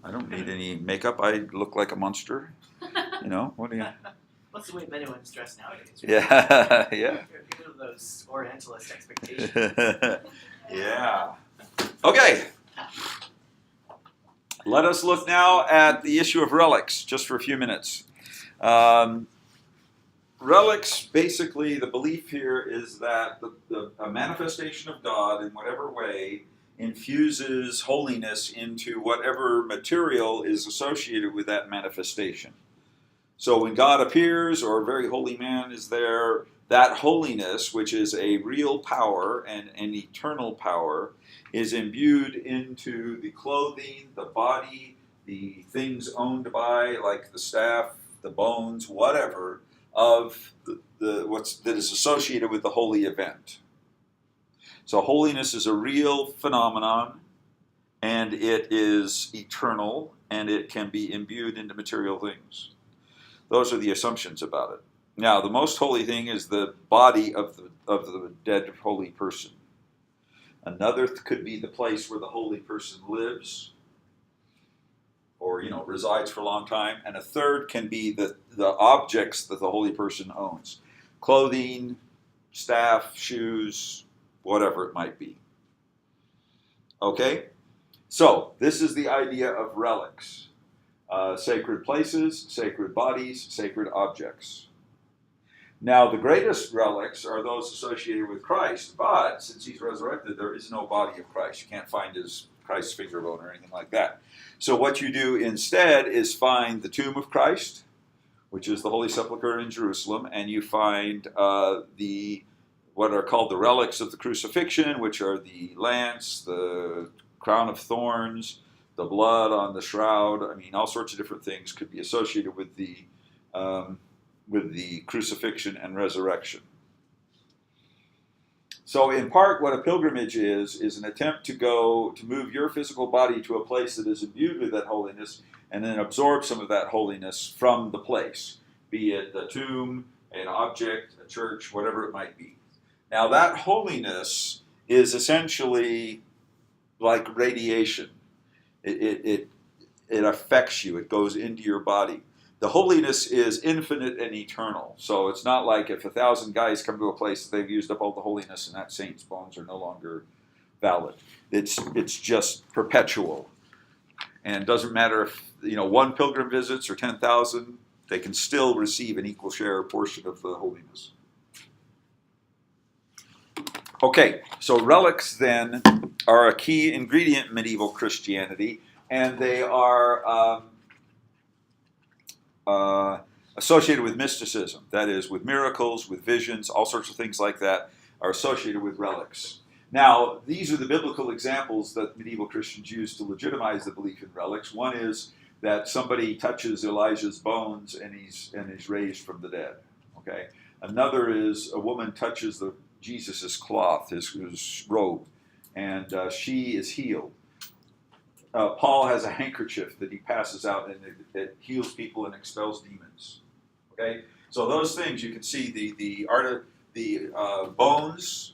I don't need any makeup. I look like a monster. What do you... What's the way everyone's dressed nowadays? Right? Yeah, yeah. Get rid of those Orientalist expectations. Yeah. Okay. Let us look now at the issue of relics, just for a few minutes. Relics, basically, the belief here is that a manifestation of God in whatever way infuses holiness into whatever material is associated with that manifestation. So when God appears or a very holy man is there, that holiness, which is a real power and an eternal power, is imbued into the clothing, the body, the things owned by, like the staff, the bones, whatever, of that is associated with the holy event. So holiness is a real phenomenon, and it is eternal, and it can be imbued into material things. Those are the assumptions about it. Now, the most holy thing is the body of the dead holy person. Another could be the place where the holy person lives, or resides for a long time. And a third can be the objects that the holy person owns: clothing, staff, shoes, whatever it might be. Okay, so this is the idea of relics. Sacred places, sacred bodies, sacred objects. Now, the greatest relics are those associated with Christ, but since he's resurrected, there is no body of Christ. You can't find Christ's finger bone or anything like that. So what you do instead is find the tomb of Christ, which is the Holy Sepulchre in Jerusalem, and you find what are called the relics of the crucifixion, which are the lance, the crown of thorns, the blood on the shroud. I mean, all sorts of different things could be associated with the crucifixion and resurrection. So in part, what a pilgrimage is an attempt to move your physical body to a place that is imbued with that holiness, and then absorb some of that holiness from the place, be it the tomb, an object, a church, whatever it might be. Now that holiness is essentially like radiation. It affects you. It goes into your body. The holiness is infinite and eternal. So it's not like if 1,000 guys come to a place that they've used up all the holiness and that saint's bones are no longer valid. It's just perpetual. And it doesn't matter if one pilgrim visits or 10,000, they can still receive an equal share or portion of the holiness. Okay, so relics then are a key ingredient in medieval Christianity, and they are associated with mysticism. That is, with miracles, with visions, all sorts of things like that are associated with relics. Now, these are the biblical examples that medieval Christians use to legitimize the belief in relics. One is that somebody touches Elijah's bones and he's raised from the dead. Okay. Another is a woman touches Jesus' cloth, his robe, and she is healed. Paul has a handkerchief that he passes out, and it heals people and expels demons. Okay, so those things you can see the art of the bones,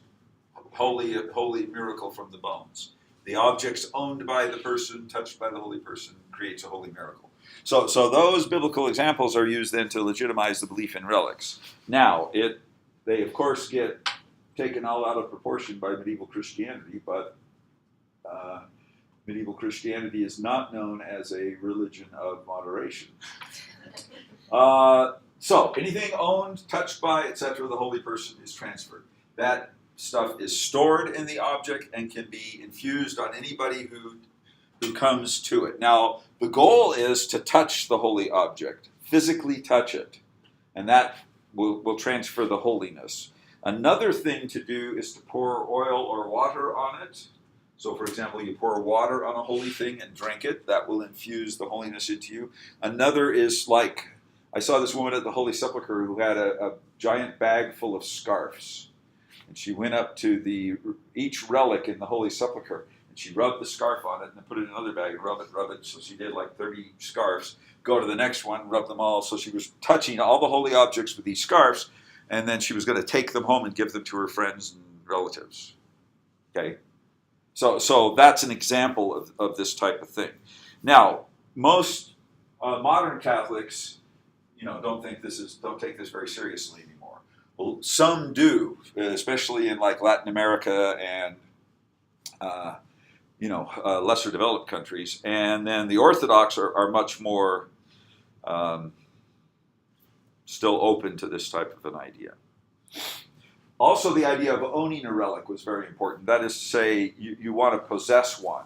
holy miracle from the bones. The objects owned by the person, touched by the holy person, creates a holy miracle. So those biblical examples are used then to legitimize the belief in relics. Now they of course get taken all out of proportion by medieval Christianity, but medieval Christianity is not known as a religion of moderation. So anything owned, touched by, etc., the holy person is transferred. That stuff is stored in the object and can be infused on anybody who comes to it. Now, the goal is to touch the holy object, physically touch it, and that will transfer the holiness. Another thing to do is to pour oil or water on it. So, for example, you pour water on a holy thing and drink it. That will infuse the holiness into you. Another is like, I saw this woman at the Holy Sepulchre who had a giant bag full of scarves. And she went up to each relic in the Holy Sepulchre, and she rubbed the scarf on it and then put it in another bag and rub it. So she did like 30 scarves. Go to the next one, rub them all. So she was touching all the holy objects with these scarves, and then she was going to take them home and give them to her friends and relatives. Okay? So that's an example of this type of thing. Now, most modern Catholics, don't take this very seriously anymore. Well, some do, especially in like Latin America and lesser developed countries. And then the Orthodox are much more still open to this type of an idea. Also, the idea of owning a relic was very important. That is to say, you want to possess one.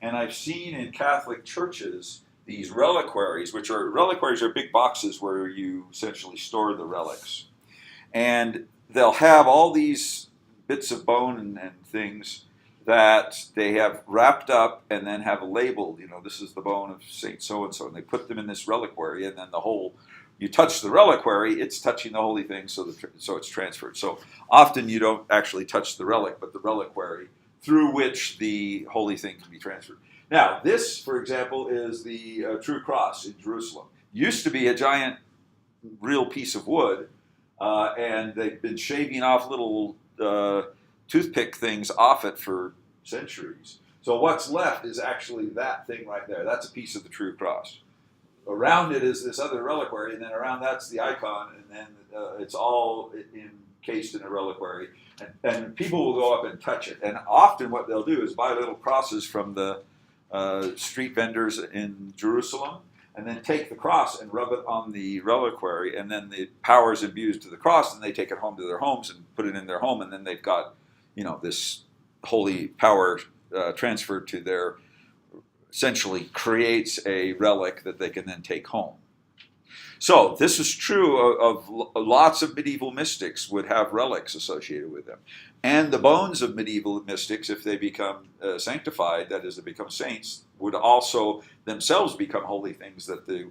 And I've seen in Catholic churches these reliquaries, reliquaries are big boxes where you essentially store the relics. And they'll have all these bits of bone and things that they have wrapped up and then have labeled, this is the bone of Saint so-and-so. And they put them in this reliquary, and then you touch the reliquary, it's touching the holy thing, so it's transferred. So often you don't actually touch the relic, but the reliquary through which the holy thing can be transferred. Now, this, for example, is the true cross in Jerusalem. Used to be a giant, real piece of wood, and they've been shaving off little toothpick things off it for centuries. So what's left is actually that thing right there. That's a piece of the true cross. Around it is this other reliquary, and then around that's the icon, and then it's all encased in a reliquary. And people will go up and touch it. And often what they'll do is buy little crosses from the street vendors in Jerusalem, and then take the cross and rub it on the reliquary, and then the power is imbued to the cross, and they take it home to their homes and put it in their home, and then they've got, this holy power transferred to their, essentially creates a relic that they can then take home. So this is true of lots of medieval mystics would have relics associated with them. And the bones of medieval mystics, if they become sanctified, that is, they become saints, would also themselves become holy things that the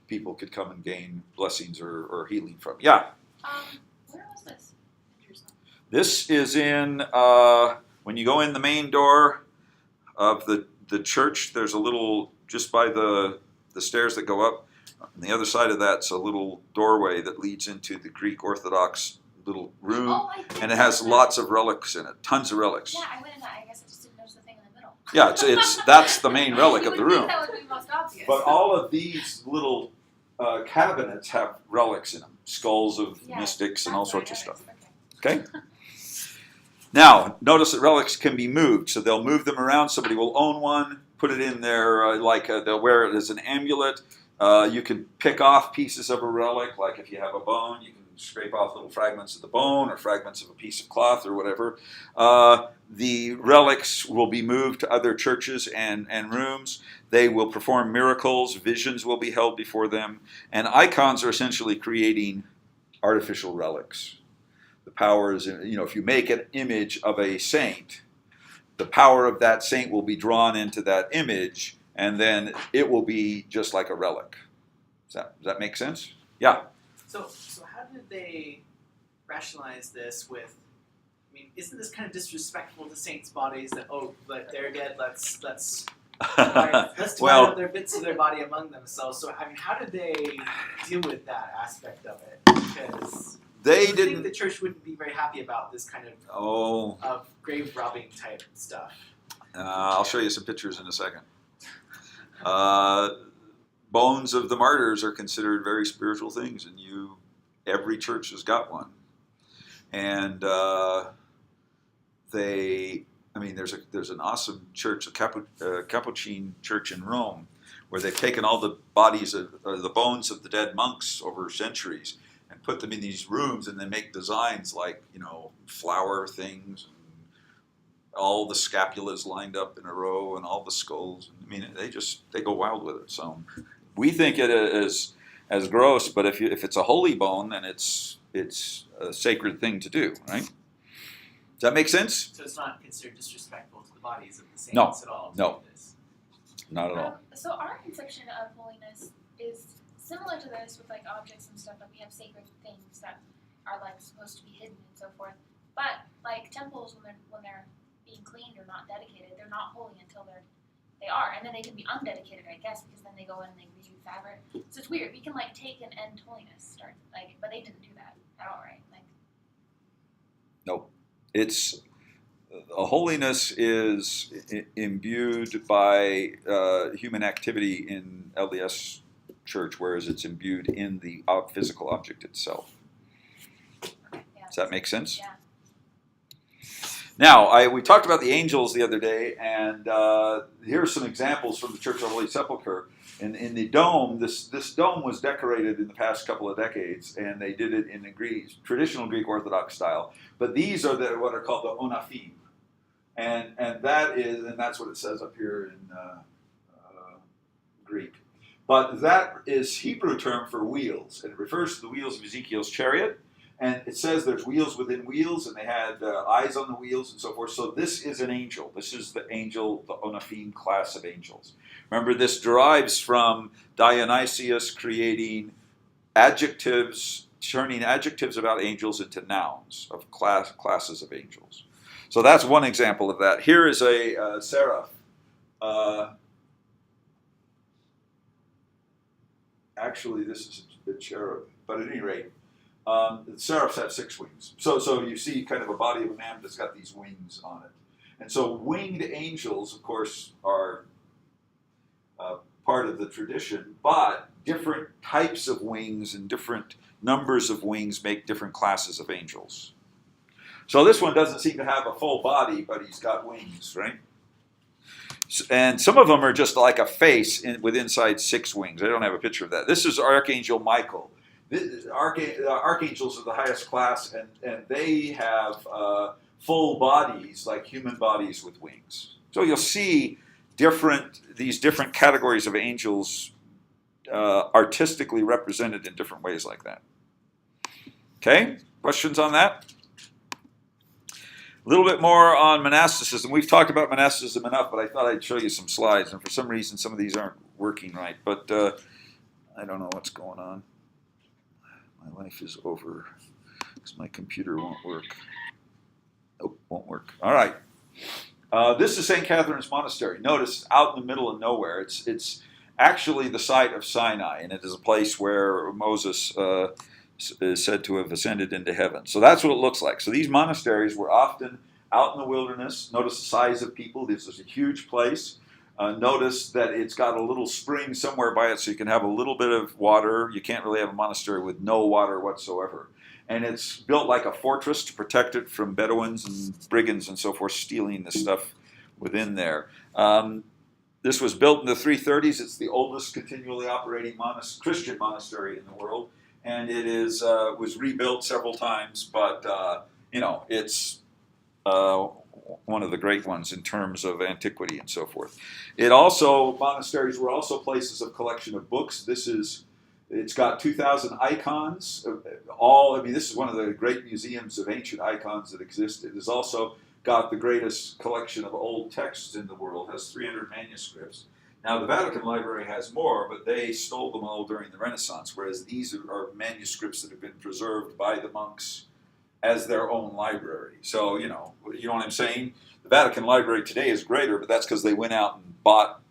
people could come and gain blessings or healing from. Yeah? Where was this? Jerusalem. This is in, when you go in the main door of the church, there's a little, just by the stairs that go up, on the other side of that's a little doorway that leads into the Greek Orthodox little room, and it has lots of relics in it, tons of relics. Yeah, I went in that. I guess I just didn't notice the thing in the middle. Yeah, that's the main relic of the room. That would be most obvious. But all of these little cabinets have relics in them, skulls of mystics and all sorts of stuff. Okay? Now, notice that relics can be moved, so they'll move them around. Somebody will own one, put it in their, they'll wear it as an amulet. You can pick off pieces of a relic, like if you have a bone, you can scrape off little fragments of the bone or fragments of a piece of cloth or whatever. The relics will be moved to other churches and rooms. They will perform miracles. Visions will be held before them. And icons are essentially creating artificial relics. The power is, if you make an image of a saint, the power of that saint will be drawn into that image, and then it will be just like a relic. Does that make sense? Yeah. So how did they rationalize this with? I mean, isn't this kind of disrespectful to saints' bodies? That but they're dead. Let's divide up their bits of their body among themselves. So I mean, how did they deal with that aspect of it? Because I think the church wouldn't be very happy about this kind of grave robbing type stuff. I'll show you some pictures in a second. Bones of the martyrs are considered very spiritual things, and every church has got one. And there's an awesome church, a Capuchin church in Rome, where they've taken all the bodies of the bones of the dead monks over centuries and put them in these rooms, and they make designs like flower things. All the scapulas lined up in a row and all the skulls. I mean, they go wild with it. So we think it is as gross, but if it's a holy bone, then it's a sacred thing to do, right? Does that make sense? So it's not considered disrespectful to the bodies of the saints at all? No, not at all. So our conception of holiness is similar to this with objects and stuff. We have sacred things that are supposed to be hidden and so forth. But temples, when they're being cleaned or not dedicated, they're not holy until they are, and then they can be undedicated, I guess, because then they go in and they reuse fabric. So it's weird. We can take and end holiness, but they didn't do that at all, right? Nope. It's holiness is imbued by human activity in LDS Church, whereas it's imbued in the physical object itself. Yeah. Does that make sense? Yeah. Now, we talked about the angels the other day, and here are some examples from the Church of the Holy Sepulchre. In the dome, this dome was decorated in the past couple of decades, and they did it in the traditional Greek Orthodox style. But these are what are called the onaphim, and that's what it says up here in Greek. But that is Hebrew term for wheels, and it refers to the wheels of Ezekiel's chariot. And it says there's wheels within wheels, and they had eyes on the wheels and so forth. So this is an angel. This is the angel, the Onaphim class of angels. Remember, this derives from Dionysius creating adjectives, turning adjectives about angels into nouns of classes of angels. So that's one example of that. Here is a seraph. Actually, this is a cherub, but at any rate, the seraphs have 6 wings. So you see kind of a body of a man that's got these wings on it. And so winged angels, of course, are part of the tradition, but different types of wings and different numbers of wings make different classes of angels. So this one doesn't seem to have a full body, but he's got wings, right? And some of them are just like a face with inside 6 wings. I don't have a picture of that. This is Archangel Michael. Archangels are the highest class, and they have full bodies, like human bodies with wings. So you'll see these different categories of angels artistically represented in different ways like that. Okay, questions on that? A little bit more on monasticism. We've talked about monasticism enough, but I thought I'd show you some slides, and for some reason some of these aren't working right, but I don't know what's going on. My life is over because my computer won't work. Nope, won't work. All right. This is St. Catherine's Monastery. Notice, out in the middle of nowhere. It's actually the site of Sinai, and it is a place where Moses is said to have ascended into heaven. So that's what it looks like. So these monasteries were often out in the wilderness. Notice the size of people. This is a huge place. Notice that it's got a little spring somewhere by it so you can have a little bit of water. You can't really have a monastery with no water whatsoever. And it's built like a fortress to protect it from Bedouins and brigands and so forth stealing the stuff within there. This was built in the 330s. It's the oldest continually operating Christian monastery in the world. And it was rebuilt several times, but it's one of the great ones in terms of antiquity and so forth. Monasteries were also places of collection of books. It's got 2,000 icons. This is one of the great museums of ancient icons that exist. It has also got the greatest collection of old texts in the world. It has 300 manuscripts. Now, the Vatican Library has more, but they stole them all during the Renaissance, whereas these are manuscripts that have been preserved by the monks as their own library. So, you know what I'm saying? The Vatican Library today is greater, but that's because they went out and bought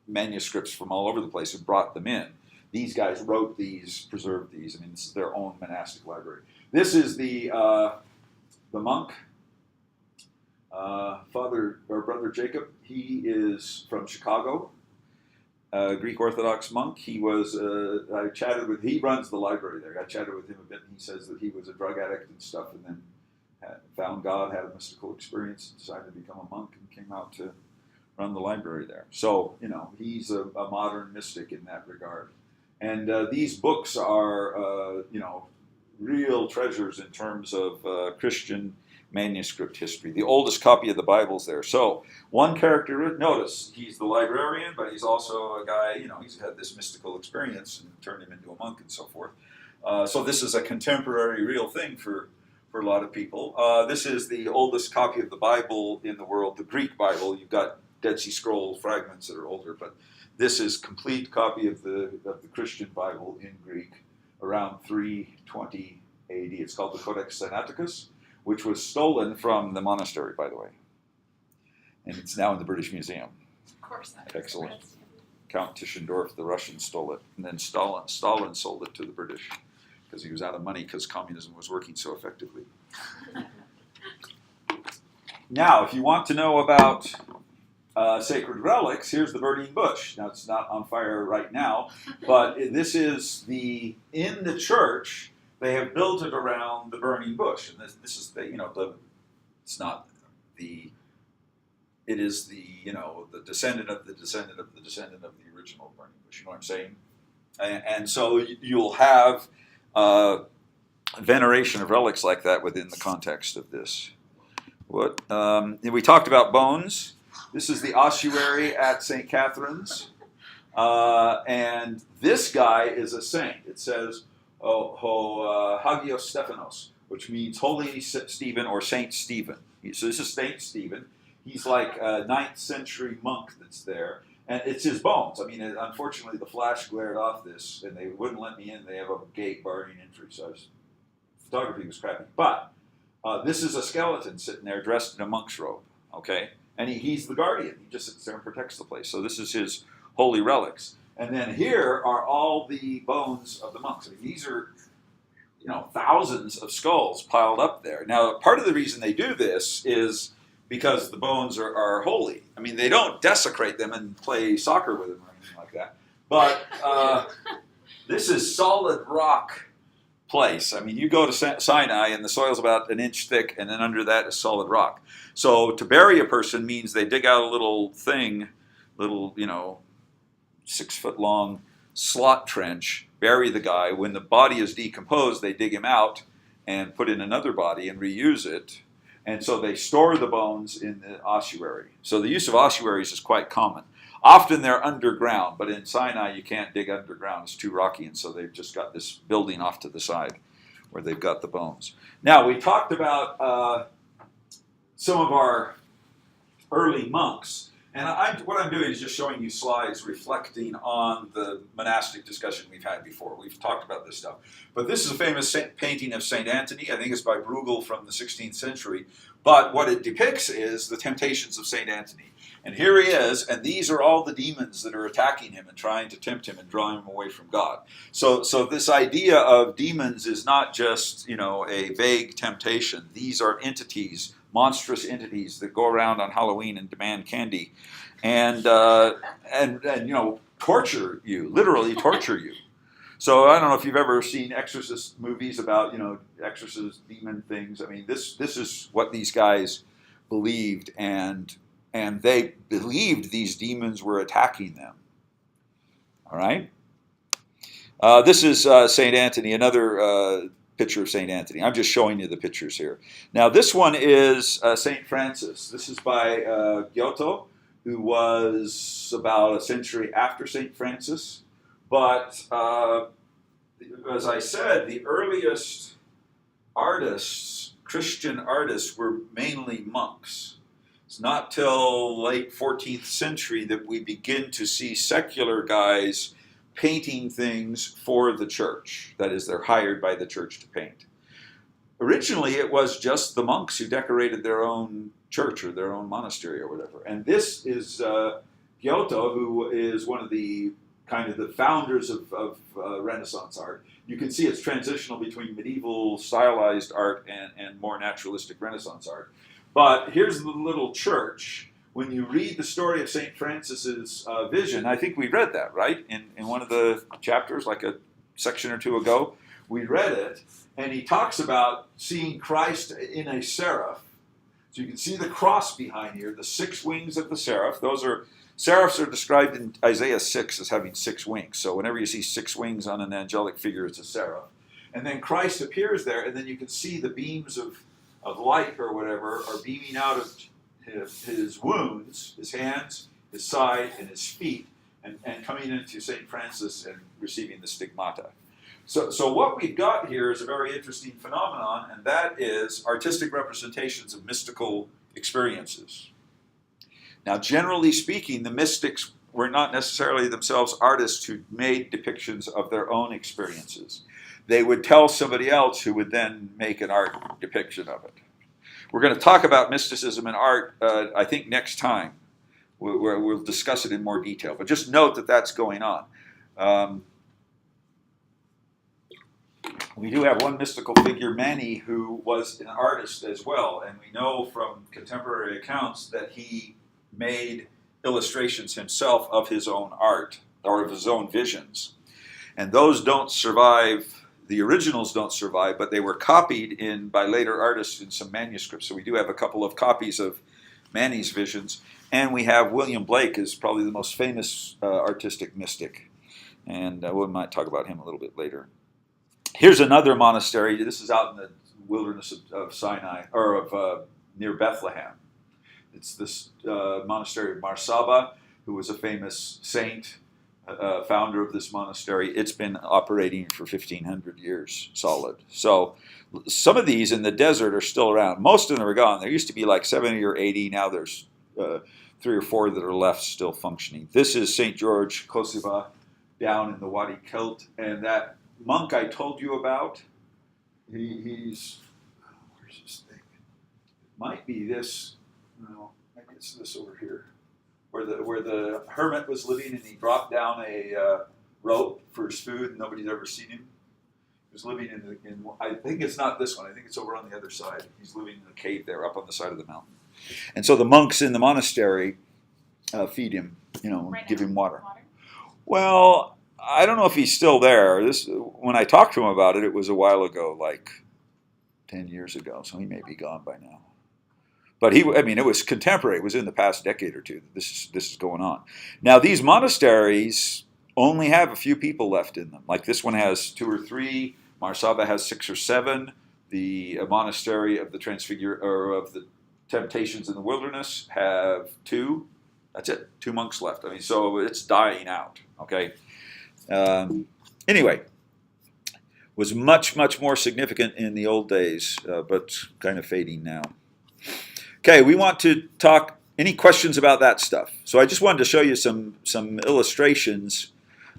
manuscripts from all over the place and brought them in. These guys wrote these, preserved these. This is their own monastic library. This is the monk, Father or Brother Jacob. He is from Chicago, Greek Orthodox monk. He runs the library there. I chatted with him a bit, and he says that he was a drug addict and stuff, and then found God, had a mystical experience, decided to become a monk, and came out to run the library there. So, he's a modern mystic in that regard. And these books are, real treasures in terms of Christian manuscript history. The oldest copy of the Bible's there. So one character, notice, he's the librarian, but he's also a guy, he's had this mystical experience and turned him into a monk and so forth. So this is a contemporary real thing for a lot of people. This is the oldest copy of the Bible in the world, the Greek Bible. You've got Dead Sea Scroll fragments that are older, but this is complete copy of the Christian Bible in Greek around 320 AD. It's called the Codex Sinaiticus, which was stolen from the monastery, by the way. And it's now in the British Museum. Of course. Excellent. Count Tischendorf, the Russian, stole it. And then Stalin sold it to the British because he was out of money because communism was working so effectively. Now, if you want to know about sacred relics, here's the burning bush. Now, it's not on fire right now, but this is in the church, they have built it around the burning bush. And this is, it's not the, it is the descendant of the descendant of the descendant of the original burning bush. You know what I'm saying? And so you'll have veneration of relics like that within the context of this. We talked about bones. This is the ossuary at St. Catherine's. And this guy is a saint. It says, Hagios Stephanos, which means Holy Stephen or Saint Stephen. So this is Saint Stephen. He's like a 9th century monk that's there. And it's his bones. I mean, unfortunately, the flash glared off this, and they wouldn't let me in. They have a gate barring entry, so photography was crappy. But this is a skeleton sitting there dressed in a monk's robe, okay? And he's the guardian. He just sits there and protects the place. So this is his holy relics. And then here are all the bones of the monks. I mean, these are, thousands of skulls piled up there. Now, part of the reason they do this is because the bones are holy. I mean, they don't desecrate them and play soccer with them or anything like that. But this is solid rock place. I mean, you go to Sinai and the soil's about an inch thick, and then under that is solid rock. So to bury a person means they dig out a little 6-foot long slot trench, bury the guy. When the body is decomposed, they dig him out and put in another body and reuse it. And so they store the bones in the ossuary. So the use of ossuaries is quite common. Often they're underground, but in Sinai you can't dig underground. It's too rocky, and so they've just got this building off to the side where they've got the bones. Now, we talked about some of our early monks, and what I'm doing is just showing you slides reflecting on the monastic discussion we've had before. We've talked about this stuff. But this is a famous painting of St. Anthony. I think it's by Bruegel from the 16th century. But what it depicts is the temptations of St. Anthony. And here he is, and these are all the demons that are attacking him and trying to tempt him and draw him away from God. So this idea of demons is not just, a vague temptation. These are entities, monstrous entities that go around on Halloween and demand candy and torture you, literally torture you. So I don't know if you've ever seen exorcist movies about, exorcist demon things. I mean, this is what these guys believed, and they believed these demons were attacking them. All right? This is St. Anthony, another picture of St. Anthony. I'm just showing you the pictures here. Now, this one is St. Francis. This is by Giotto, who was about a century after St. Francis. But as I said, the earliest artists, Christian artists, were mainly monks. It's not till late 14th century that we begin to see secular guys painting things for the church. That is, they're hired by the church to paint. Originally, it was just the monks who decorated their own church or their own monastery or whatever. And this is Giotto, who is one of the kind of the founders of Renaissance art. You can see it's transitional between medieval stylized art and more naturalistic Renaissance art. But here's the little church. When you read the story of St. Francis's vision, I think we read that, right? In one of the chapters, like a section or two ago, we read it, and he talks about seeing Christ in a seraph. So you can see the cross behind here, the 6 wings of the seraph. Seraphs are described in Isaiah 6 as having 6 wings. So whenever you see 6 wings on an angelic figure, it's a seraph. And then Christ appears there, and then you can see the beams of light or whatever are beaming out of his wounds, his hands, his side, and his feet, and coming into St. Francis and receiving the stigmata. So what we've got here is a very interesting phenomenon, and that is artistic representations of mystical experiences. Now, generally speaking, the mystics were not necessarily themselves artists who made depictions of their own experiences. They would tell somebody else who would then make an art depiction of it. We're going to talk about mysticism and art, I think, next time. We'll discuss it in more detail. But just note that that's going on. we do have one mystical figure, Mani, who was an artist as well, and we know from contemporary accounts that he made illustrations himself of his own art or of his own visions. And those don't survive, the originals don't survive, but they were copied in by later artists in some manuscripts. So we do have a couple of copies of Mani's visions, and we have William Blake is probably the most famous artistic mystic, and we might talk about him a little bit later. Here's another monastery. This is out in the wilderness of Sinai, or of near Bethlehem. It's this monastery of Marsaba, who was a famous saint, founder of this monastery. It's been operating for 1,500 years solid. So some of these in the desert are still around. Most of them are gone. There used to be like 70 or 80. Now there's 3 or 4 that are left still functioning. This is St. George Kosiva down in the Wadi Kilt, and that monk I told you about, he's, where's this thing? It might be this, no, maybe it's this over here, where the hermit was living, and he dropped down a rope for his food, and nobody's ever seen him. He was living in I think it's not this one, I think it's over on the other side. He's living in a cave there up on the side of the mountain. And so the monks in the monastery feed him, give him water. Well, I don't know if he's still there. When I talked to him about it, it was a while ago, like 10 years ago, so he may be gone by now. But it was contemporary. It was in the past decade or two. This is going on. Now, these monasteries only have a few people left in them. Like this one has 2 or 3. Marsaba has 6 or 7. The monastery of the of the Temptations in the Wilderness have 2. That's it. 2 monks left. So it's dying out. Okay. Anyway, was much, much more significant in the old days, but kind of fading now. Okay, we want to talk, any questions about that stuff? So I just wanted to show you some illustrations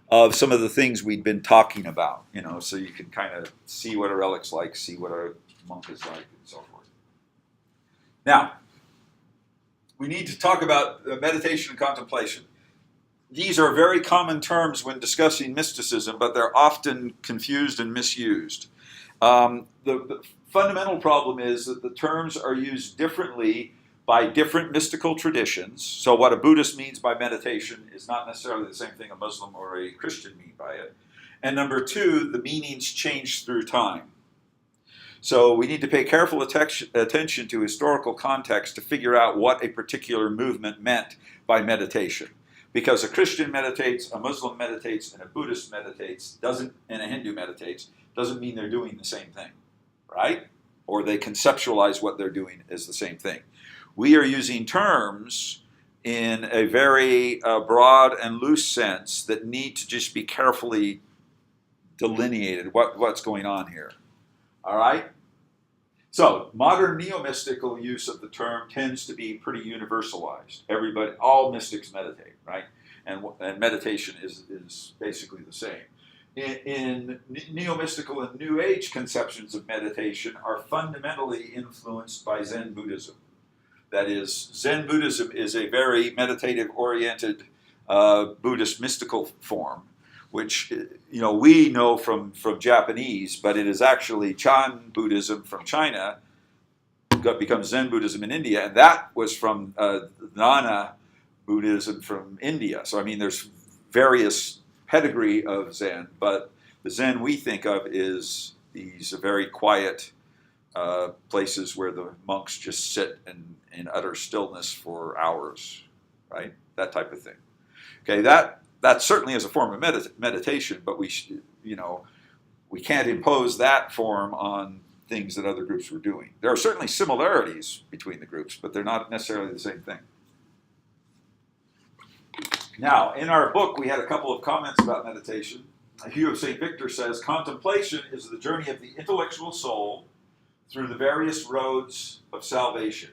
of some of the things we'd been talking about, so you can kind of see what a relic's like, see what a monk is like, and so forth. Now, we need to talk about meditation and contemplation. These are very common terms when discussing mysticism, but they're often confused and misused. The fundamental problem is that the terms are used differently by different mystical traditions. So what a Buddhist means by meditation is not necessarily the same thing a Muslim or a Christian mean by it. And number 2, the meanings change through time. So we need to pay careful attention to historical context to figure out what a particular movement meant by meditation. Because a Christian meditates, a Muslim meditates, and a Buddhist meditates, and a Hindu meditates, doesn't mean they're doing the same thing, right? Or they conceptualize what they're doing as the same thing. We are using terms in a very broad and loose sense that need to just be carefully delineated what's going on here. All right? So, modern neo-mystical use of the term tends to be pretty universalized. All mystics meditate, right? And meditation is basically the same. In neo-mystical and New Age conceptions of meditation are fundamentally influenced by Zen Buddhism. That is, Zen Buddhism is a very meditative-oriented Buddhist mystical form, which we know from Japanese, but it is actually Chan Buddhism from China, becomes Zen Buddhism in India, and that was from Nana Buddhism from India. So there's various pedigree of Zen, but the Zen we think of is these very quiet places where the monks just sit in utter stillness for hours, right? That type of thing. Okay, that certainly is a form of meditation, but we can't impose that form on things that other groups were doing. There are certainly similarities between the groups, but they're not necessarily the same thing. Now, in our book, we had a couple of comments about meditation. Hugh of St. Victor says, contemplation is the journey of the intellectual soul through the various roads of salvation.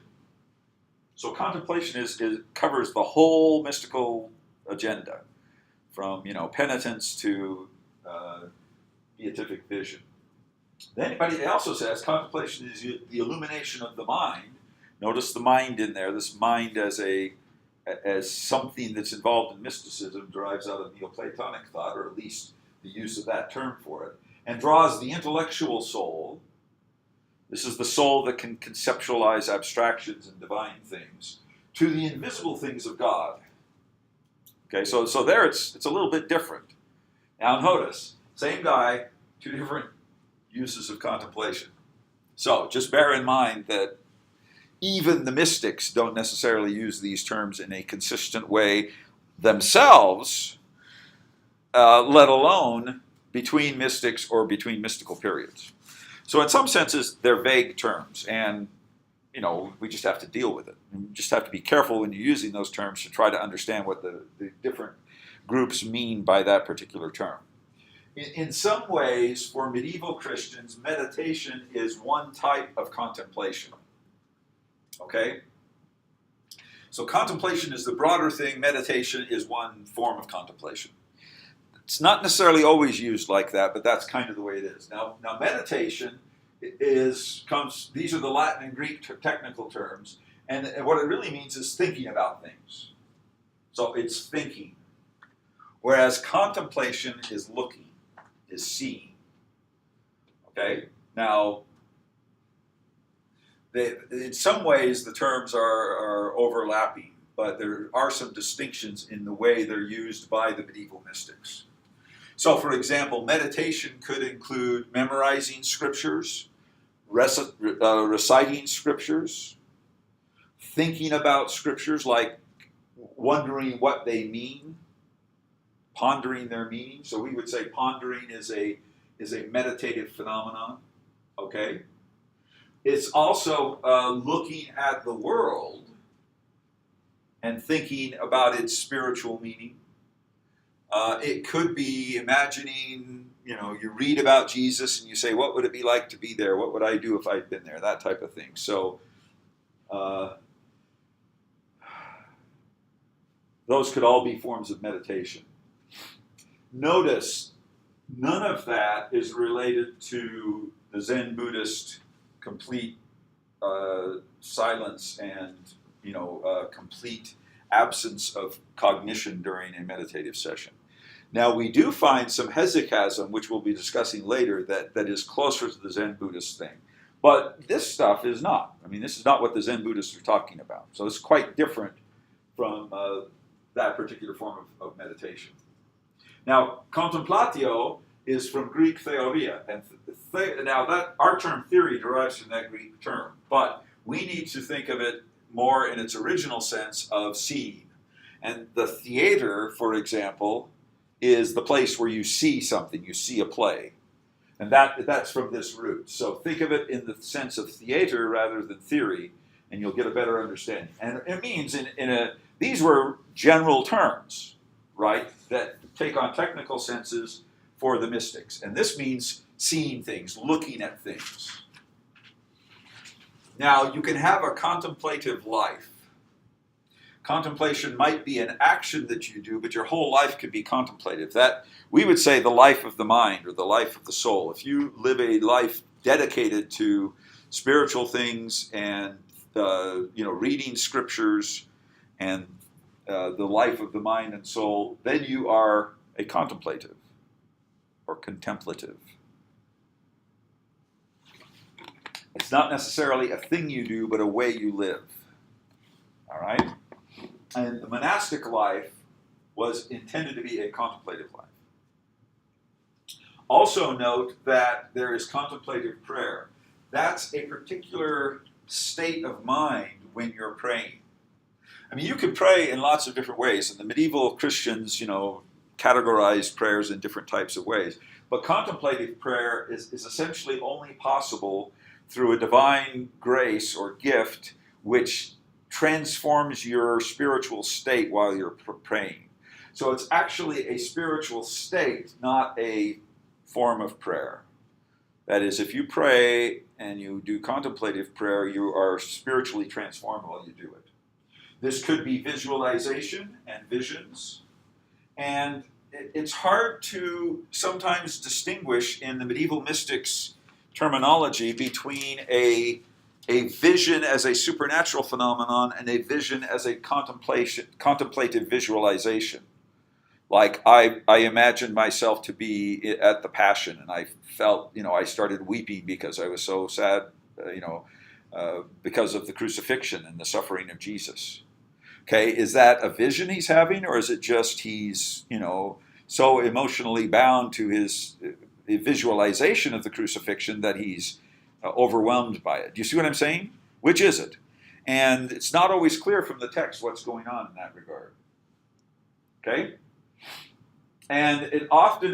So contemplation covers the whole mystical agenda, from penitence to beatific vision. But it also says contemplation is the illumination of the mind. Notice the mind in there. This mind as something that's involved in mysticism derives out of Neoplatonic thought, or at least the use of that term for it. and draws the intellectual soul. This is the soul that can conceptualize abstractions and divine things to the invisible things of God. Okay, so there it's a little bit different. Now notice, same guy, two different uses of contemplation. So just bear in mind that even the mystics don't necessarily use these terms in a consistent way themselves, let alone between mystics or between mystical periods. So in some senses, they're vague terms, and we just have to deal with it. You just have to be careful when you're using those terms to try to understand what the different groups mean by that particular term. In some ways, for medieval Christians, meditation is one type of contemplation. Okay? So contemplation is the broader thing. Meditation is one form of contemplation. It's not necessarily always used like that, but that's kind of the way it is. Now meditation these are the Latin and Greek technical terms, and what it really means is thinking about things. So it's thinking. Whereas contemplation is looking, is seeing. Okay? Now, in some ways the terms are overlapping, but there are some distinctions in the way they're used by the medieval mystics. So, for example, meditation could include memorizing scriptures, reciting scriptures, thinking about scriptures, like wondering what they mean, pondering their meaning. So we would say pondering is a meditative phenomenon. Okay? It's also looking at the world and thinking about its spiritual meaning. It could be imagining, you read about Jesus and you say, what would it be like to be there? What would I do if I'd been there? That type of thing. So those could all be forms of meditation. Notice, none of that is related to the Zen Buddhist complete silence and, complete absence of cognition during a meditative session. Now, we do find some hesychasm, which we'll be discussing later, that is closer to the Zen Buddhist thing. But this stuff is not. I mean, this is not what the Zen Buddhists are talking about. So it's quite different from that particular form of meditation. Now, contemplatio is from Greek theoria. And now, that our term theory derives from that Greek term. But we need to think of it more in its original sense of seeing. And the theater, for example, is the place where you see something, you see a play. And that's from this root. So think of it in the sense of theater rather than theory, and you'll get a better understanding. And it means these were general terms, right, that take on technical senses for the mystics. And this means seeing things, looking at things. Now, you can have a contemplative life. Contemplation might be an action that you do, but your whole life could be contemplative. That, we would say, the life of the mind or the life of the soul. If you live a life dedicated to spiritual things and reading scriptures and the life of the mind and soul, then you are a contemplative or contemplative. It's not necessarily a thing you do, but a way you live. All right? And the monastic life was intended to be a contemplative life. Also note that there is contemplative prayer. That's a particular state of mind when you're praying. I mean, you can pray in lots of different ways, and the medieval Christians, categorized prayers in different types of ways. But contemplative prayer is essentially only possible through a divine grace or gift which transforms your spiritual state while you're praying. So it's actually a spiritual state, not a form of prayer. That is, if you pray and you do contemplative prayer, you are spiritually transformed while you do it. This could be visualization and visions. And it's hard to sometimes distinguish in the medieval mystics' terminology between a vision as a supernatural phenomenon and a vision as a contemplative visualization. Like I imagined myself to be at the Passion, and I felt, I started weeping because I was so sad, because of the crucifixion and the suffering of Jesus. Okay, is that a vision he's having, or is it just he's, so emotionally bound to his visualization of the crucifixion that he's overwhelmed by it? Do you see what I'm saying? Which is it? And it's not always clear from the text what's going on in that regard. Okay? And it often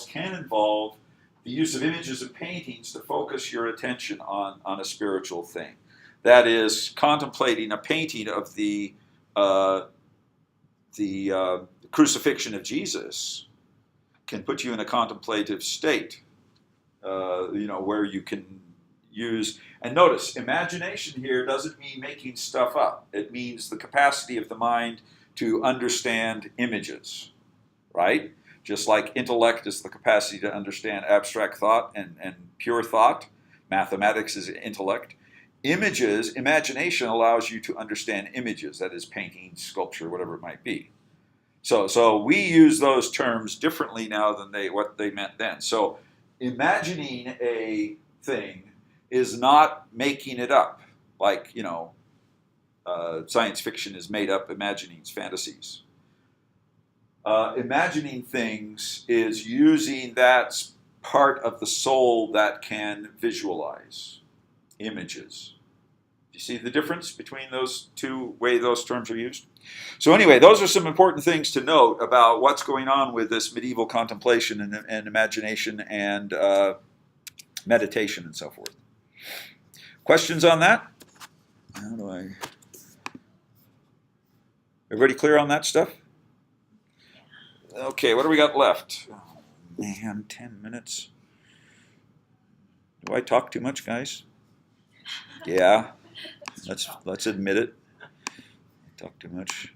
can involve the use of images and paintings to focus your attention on a spiritual thing. That is, contemplating a painting of the crucifixion of Jesus can put you in a contemplative state, where you can use, and notice, imagination here doesn't mean making stuff up. It means the capacity of the mind to understand images, right? Just like intellect is the capacity to understand abstract thought and pure thought, mathematics is intellect. Imagination allows you to understand images, that is painting, sculpture, whatever it might be. So we use those terms differently now than what they meant then. So imagining a thing is not making it up, like, science fiction is made up imaginings, fantasies. Imagining things is using that part of the soul that can visualize images. Do you see the difference between those two ways those terms are used? So anyway, those are some important things to note about what's going on with this medieval contemplation and imagination and meditation and so forth. Questions on that? Everybody clear on that stuff? Okay, what do we got left? Oh, man, 10 minutes. Do I talk too much, guys? Yeah, let's admit it. I talk too much.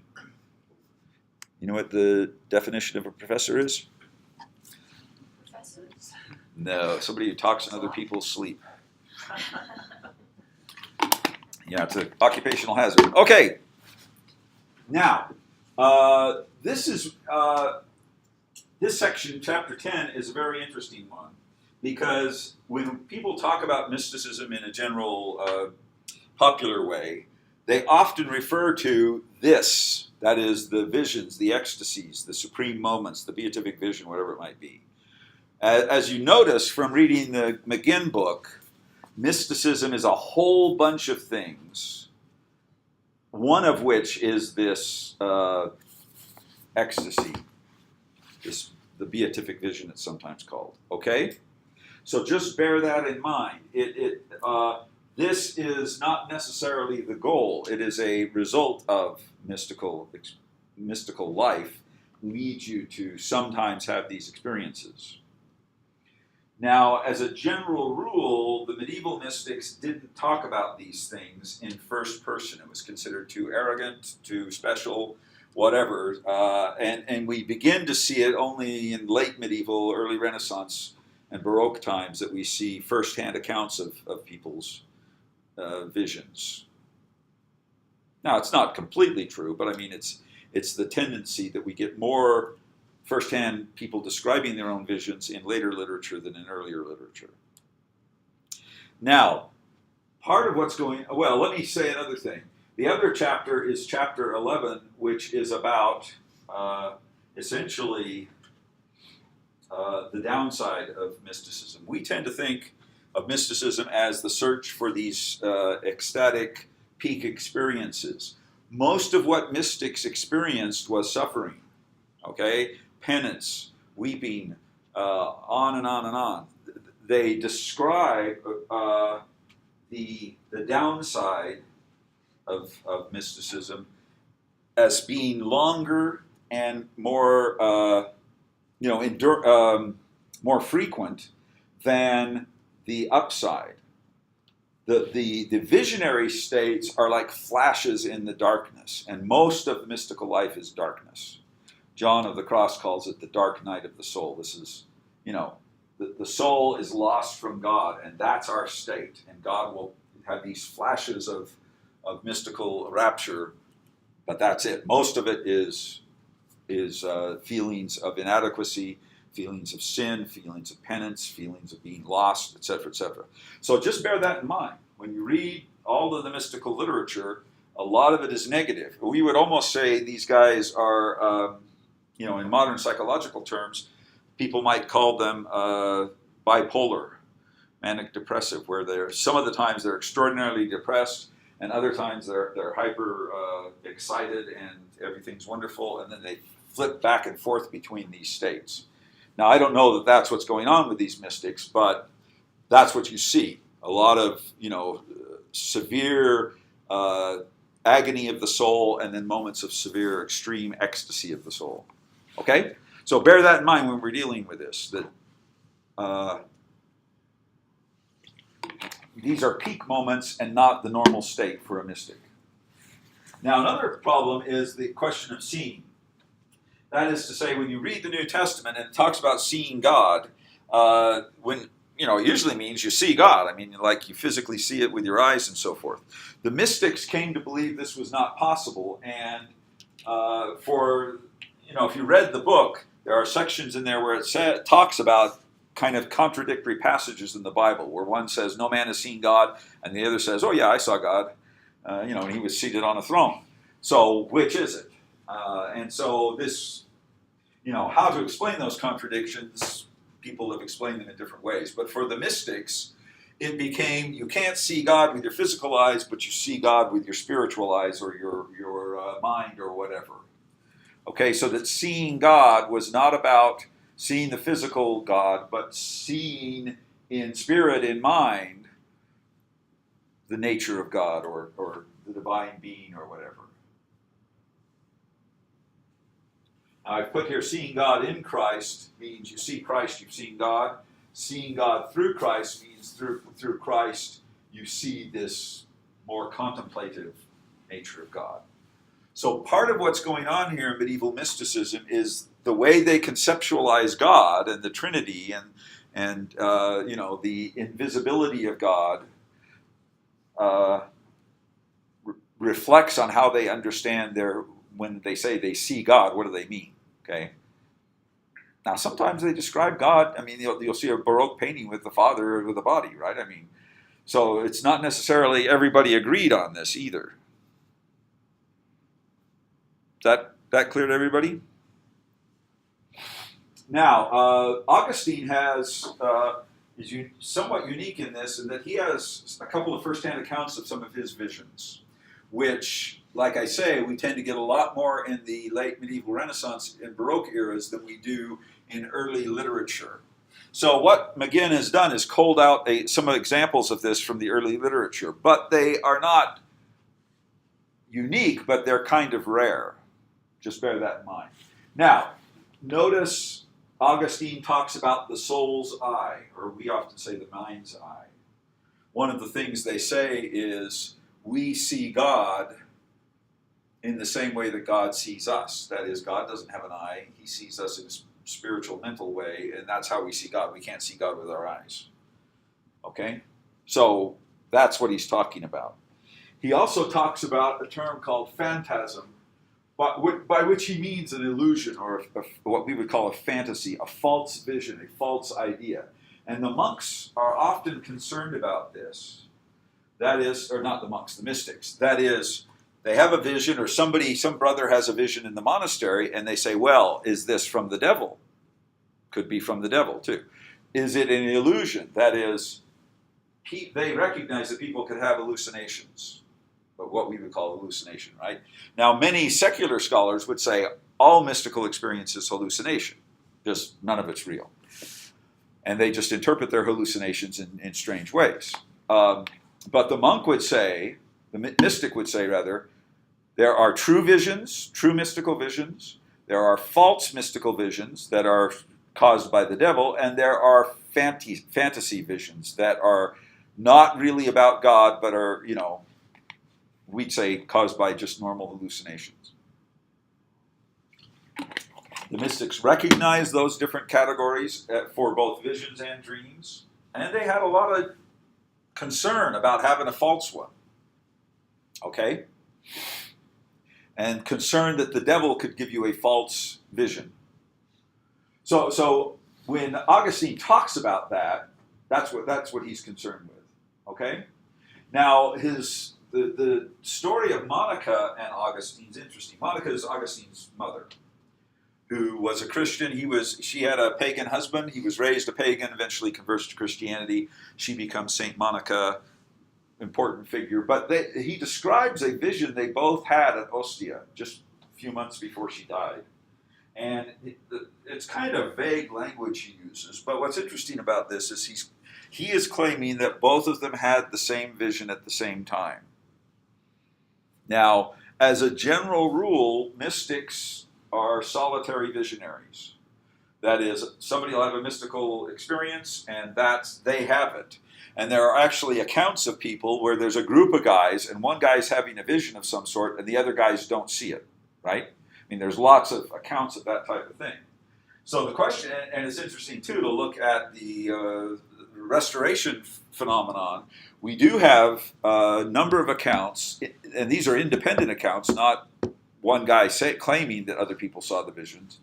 You know what the definition of a professor is? Professors? No, somebody who talks in other people's sleep. Yeah, it's an occupational hazard. Okay. Now, this section, chapter 10, is a very interesting one, because when people talk about mysticism in a general, popular way, they often refer to this, that is, the visions, the ecstasies, the supreme moments, the beatific vision, whatever it might be. As you notice from reading the McGinn book, mysticism is a whole bunch of things, one of which is this ecstasy, the beatific vision it's sometimes called. Okay? So just bear that in mind. This is not necessarily the goal. It is a result of mystical life, leads you to sometimes have these experiences. Now, as a general rule, the medieval mystics didn't talk about these things in first person. It was considered too arrogant, too special, whatever. And we begin to see it only in late medieval, early Renaissance, and Baroque times that we see first-hand accounts of people's visions. Now, it's not completely true, but I mean, it's the tendency that we get more first-hand people describing their own visions in later literature than in earlier literature. Now, part of what's let me say another thing. The other chapter is chapter 11, which is about essentially the downside of mysticism. We tend to think of mysticism as the search for these ecstatic peak experiences. Most of what mystics experienced was suffering, okay? Penance, weeping, on and on and on. They describe the downside of mysticism as being longer and more, more frequent than the upside. The visionary states are like flashes in the darkness, and most of mystical life is darkness. John of the Cross calls it the dark night of the soul. This is, the soul is lost from God, and that's our state. And God will have these flashes of mystical rapture, but that's it. Most of it is feelings of inadequacy, feelings of sin, feelings of penance, feelings of being lost, etc., etc. So just bear that in mind. When you read all of the mystical literature, a lot of it is negative. We would almost say these guys are, in modern psychological terms, people might call them bipolar, manic depressive, where some of the times they're extraordinarily depressed, and other times they're hyper excited and everything's wonderful, and then they flip back and forth between these states. Now, I don't know that that's what's going on with these mystics, but that's what you see. A lot of, severe agony of the soul, and then moments of severe extreme ecstasy of the soul. Okay? So bear that in mind when we're dealing with this, that these are peak moments and not the normal state for a mystic. Now, another problem is the question of seeing. That is to say, when you read the New Testament and it talks about seeing God, it usually means you see God. I mean, like you physically see it with your eyes and so forth. The mystics came to believe this was not possible, and if you read the book, there are sections in there where it talks about kind of contradictory passages in the Bible, where one says, no man has seen God, and the other says, oh yeah, I saw God, and he was seated on a throne. So which is it? And so this, how to explain those contradictions, people have explained them in different ways. But for the mystics, it became, you can't see God with your physical eyes, but you see God with your spiritual eyes or your mind or whatever. Okay, so that seeing God was not about seeing the physical God, but seeing in spirit, in mind, the nature of God or the divine being or whatever. Now, I've put here, seeing God in Christ means you see Christ, you've seen God. Seeing God through Christ means through Christ you see this more contemplative nature of God. So part of what's going on here in medieval mysticism is the way they conceptualize God and the Trinity and the invisibility of God reflects on how they understand when they say they see God, what do they mean? Okay. Now, sometimes they describe God. I mean, you'll see a Baroque painting with the Father with the body, right? I mean, so it's not necessarily everybody agreed on this either. Is that clear to everybody? Now, Augustine is somewhat unique in this, in that he has a couple of first-hand accounts of some of his visions, which, like I say, we tend to get a lot more in the late medieval Renaissance and Baroque eras than we do in early literature. So what McGinn has done is culled out some examples of this from the early literature, but they are not unique, but they're kind of rare. Just bear that in mind. Now, notice Augustine talks about the soul's eye, or we often say the mind's eye. One of the things they say is, we see God in the same way that God sees us. That is, God doesn't have an eye. He sees us in a spiritual, mental way, and that's how we see God. We can't see God with our eyes. Okay? So that's what he's talking about. He also talks about a term called phantasm, by which he means an illusion, or what we would call a fantasy, a false vision, a false idea. And the monks are often concerned about this. That is, or not the monks, the mystics. That is, they have a vision, or some brother has a vision in the monastery, and they say, well, is this from the devil? Could be from the devil, too. Is it an illusion? That is, they recognize that people could have hallucinations, but what we would call hallucination, right? Now, many secular scholars would say all mystical experience is hallucination, just none of it's real. And they just interpret their hallucinations in strange ways. But the monk would say, the mystic would say rather, there are true visions, true mystical visions, there are false mystical visions that are caused by the devil, and there are fantasy visions that are not really about God, but are, we'd say caused by just normal hallucinations. The mystics recognized those different categories for both visions and dreams, and they had a lot of concern about having a false one. Okay? and concerned that the devil could give you a false vision. So when Augustine talks about that, that's what he's concerned with. Okay? Now the story of Monica and Augustine is interesting. Monica is Augustine's mother, who was a Christian. She had a pagan husband. He was raised a pagan, eventually converts to Christianity. She becomes Saint Monica, important figure. But he describes a vision they both had at Ostia just a few months before she died. And it's kind of vague language he uses. But what's interesting about this is he is claiming that both of them had the same vision at the same time. Now, as a general rule, mystics are solitary visionaries. That is, somebody will have a mystical experience, and they have it. And there are actually accounts of people where there's a group of guys, and one guy's having a vision of some sort, and the other guys don't see it, right? I mean, there's lots of accounts of that type of thing. So the question, and it's interesting too to look at the restoration phenomenon. We do have a number of accounts, and these are independent accounts, not one guy claiming that other people saw the visions,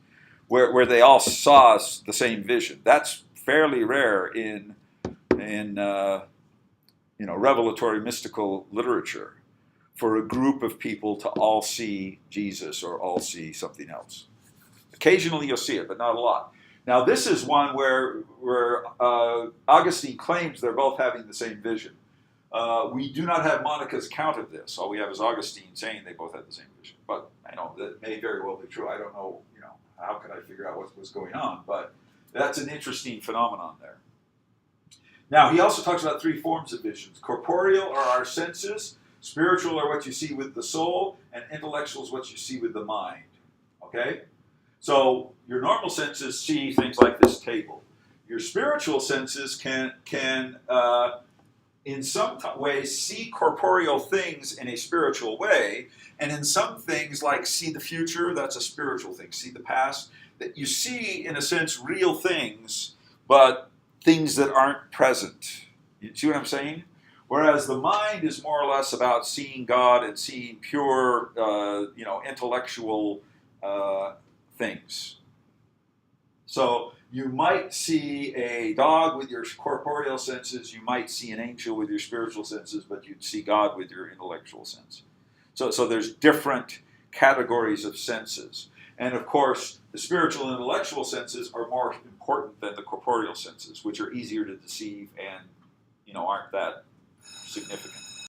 where they all saw the same vision. That's fairly rare in revelatory mystical literature, for a group of people to all see Jesus or all see something else. Occasionally you'll see it, but not a lot. Now this is one where Augustine claims they're both having the same vision. We do not have Monica's account of this. All we have is Augustine saying they both had the same vision. But I know that may very well be true. I don't know, how could I figure out what was going on? But that's an interesting phenomenon there. Now, he also talks about three forms of visions. Corporeal are our senses, spiritual are what you see with the soul, and intellectual is what you see with the mind. Okay? So your normal senses see things like this table. Your spiritual senses can in some ways see corporeal things in a spiritual way, and in some things like see the future, that's a spiritual thing. See the past, that you see in a sense real things, but things that aren't present. You see what I'm saying? Whereas the mind is more or less about seeing God and seeing pure, intellectual things. So you might see a dog with your corporeal senses, you might see an angel with your spiritual senses, but you'd see God with your intellectual sense. So there's different categories of senses. And of course, the spiritual and intellectual senses are more important than the corporeal senses, which are easier to deceive and aren't that significant.